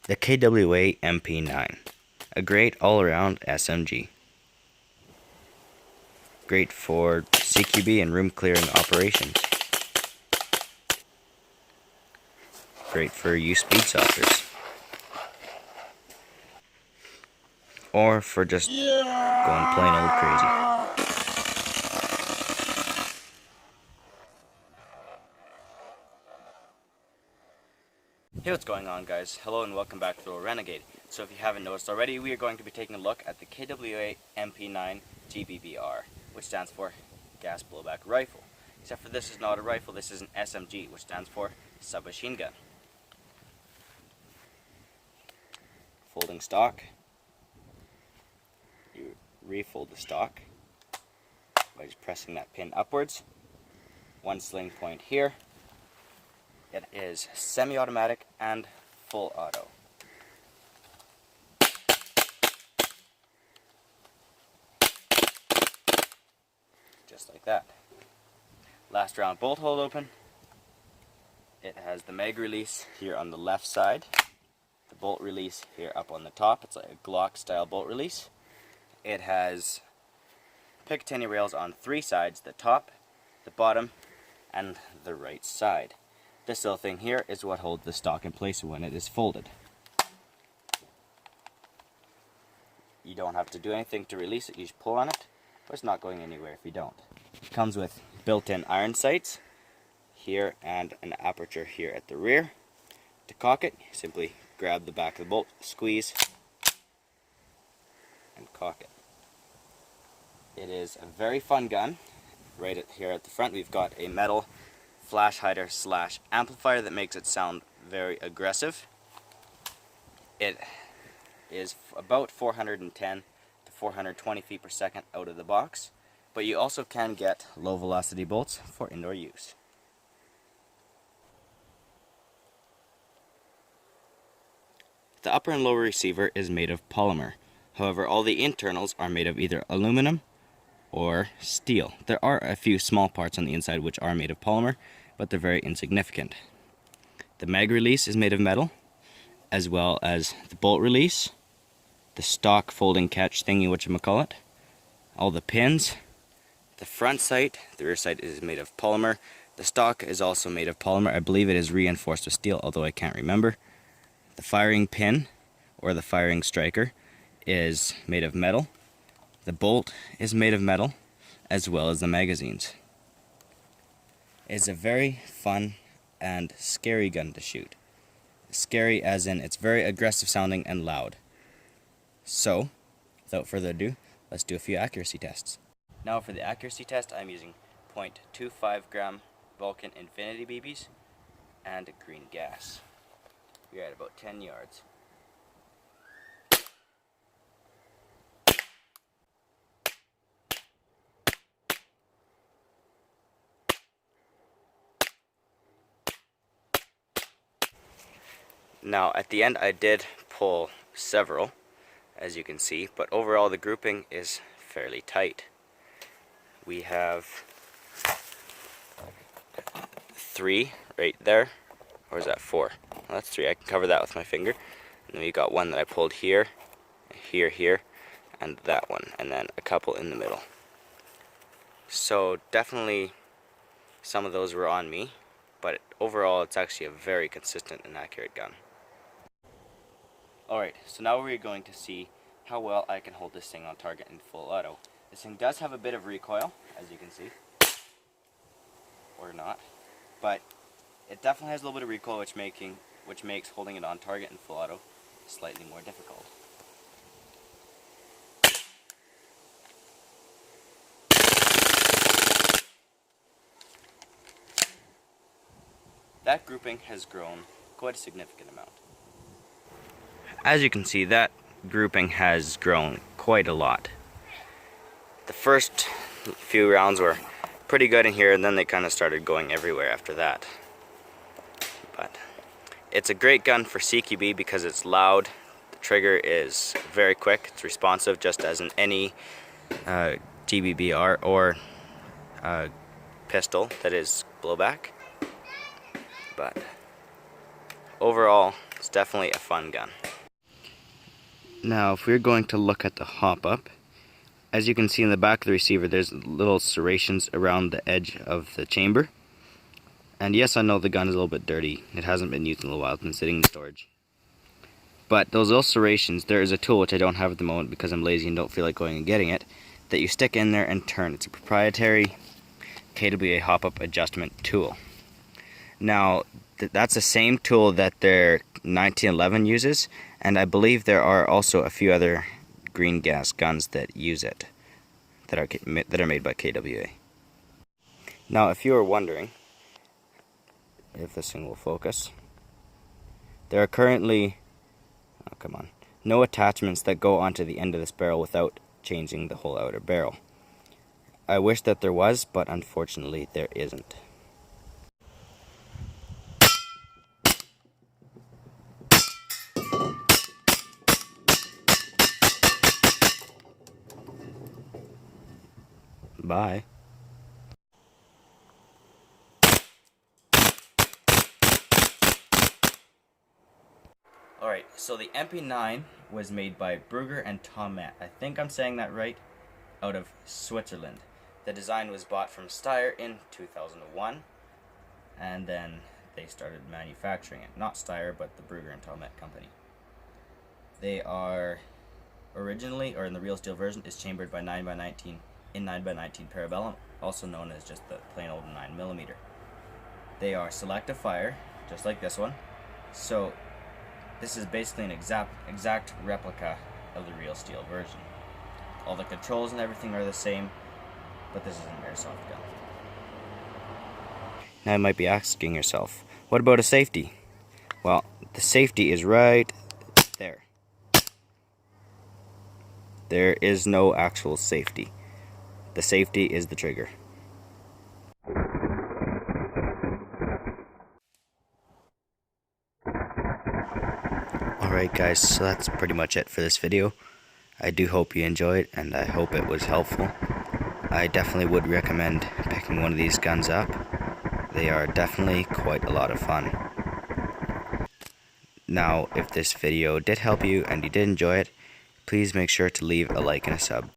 The KWA mp9, a great all-around SMG. Great for CQB and room clearing operations. Great for you speed saucers. Or for just going plain old crazy. Hey, what's going on, guys? Hello and welcome back to Little Renegade. So if you haven't noticed already, we are going to be taking a look at the KWA mp9 GBBR, which stands for Gas Blowback Rifle. Except for this is not a rifle, this is an SMG, which stands for Submachine Gun. Folding stock. You refold the stock by just pressing that pin upwards. One sling point here. It is semi-automatic and full auto. Just like that. Last round bolt hold open. It has the mag release here on the left side. The bolt release here up on the top. It's like a Glock style bolt release. It has Picatinny rails on three sides, the top, the bottom, and the right side. This little thing here is what holds the stock in place when it is folded. You don't have to do anything to release it, you just pull on it, but it's not going anywhere if you don't. It comes with built-in iron sights here and an aperture here at the rear. To cock it, simply grab the back of the bolt, squeeze, and cock it. It is a very fun gun. Right here at the front we've got a metal flash hider slash amplifier that makes it sound very aggressive. It is about 410 to 420 feet per second out of the box, but you also can get low velocity bolts for indoor use. The upper and lower receiver is made of polymer. However, all the internals are made of either aluminum or steel. There are a few small parts on the inside which are made of polymer, but they're very insignificant. The mag release is made of metal, as well as the bolt release, the stock folding catch thingy, whatchamacallit, all the pins, the front sight, the rear sight is made of polymer. The stock is also made of polymer. I believe it is reinforced with steel, although I can't remember. The firing pin, or the firing striker, is made of metal. The bolt is made of metal, as well as the magazines. It's a very fun and scary gun to shoot. Scary as in it's very aggressive sounding and loud. So, without further ado, let's do a few accuracy tests. Now for the accuracy test, I'm using 0.25 gram Vulcan Infinity BBs and green gas. We're at about 10 yards. Now at the end I did pull several, as you can see, but overall the grouping is fairly tight. We have 3 right there, or is that 4? Well, that's 3, I can cover that with my finger. And then we got one that I pulled here, here, and that one, and then a couple in the middle. So definitely some of those were on me, but overall it's actually a very consistent and accurate gun. Alright, so now we're going to see how well I can hold this thing on target in full auto. This thing does have a bit of recoil, as you can see, or not, but it definitely has a little bit of recoil, which makes holding it on target in full auto slightly more difficult. That grouping has grown quite a significant amount. As you can see, that grouping has grown quite a lot. The first few rounds were pretty good in here, and then they kind of started going everywhere after that. But it's a great gun for CQB because it's loud, the trigger is very quick, it's responsive just as in any GBBR or pistol that is blowback. But overall, It's definitely a fun gun. Now, if we're going to look at the Hopup, as you can see in the back of the receiver, there's little serrations around the edge of the chamber. And yes, I know the gun is a little bit dirty. It hasn't been used in a little while. It's been sitting in storage. But those little serrations, there is a tool which I don't have at the moment because I'm lazy and don't feel like going and getting it, that you stick in there and turn. It's a proprietary KWA Hopup adjustment tool. Now, that's the same tool that their 1911 uses, and I believe there are also a few other green gas guns that use it, that are made by KWA. Now, if you are wondering, if this thing will focus, there are currently, no attachments that go onto the end of this barrel without changing the whole outer barrel. I wish that there was, but unfortunately there isn't. Bye. Alright, so the mp9 was made by Brugger and Tomet. I think I'm saying that right, out of Switzerland. The design was bought from Steyr in 2001, and then they started manufacturing it. Not Steyr, but the Brugger and Tomet company. They are originally, or in the real steel version, is chambered by 9x19 in 9x19 parabellum, also known as just the plain old 9mm. They are selective fire, just like this one. So this is basically an exact replica of the real steel version. All the controls and everything are the same, but this is an airsoft gun. Now you might be asking yourself, what about a safety? Well, the safety is right there. There is no actual safety. The safety is the trigger. Alright guys, so that's pretty much it for this video. I do hope you enjoyed, and I hope it was helpful. I definitely would recommend picking one of these guns up. They are definitely quite a lot of fun. Now, if this video did help you and you did enjoy it, please make sure to leave a like and a sub.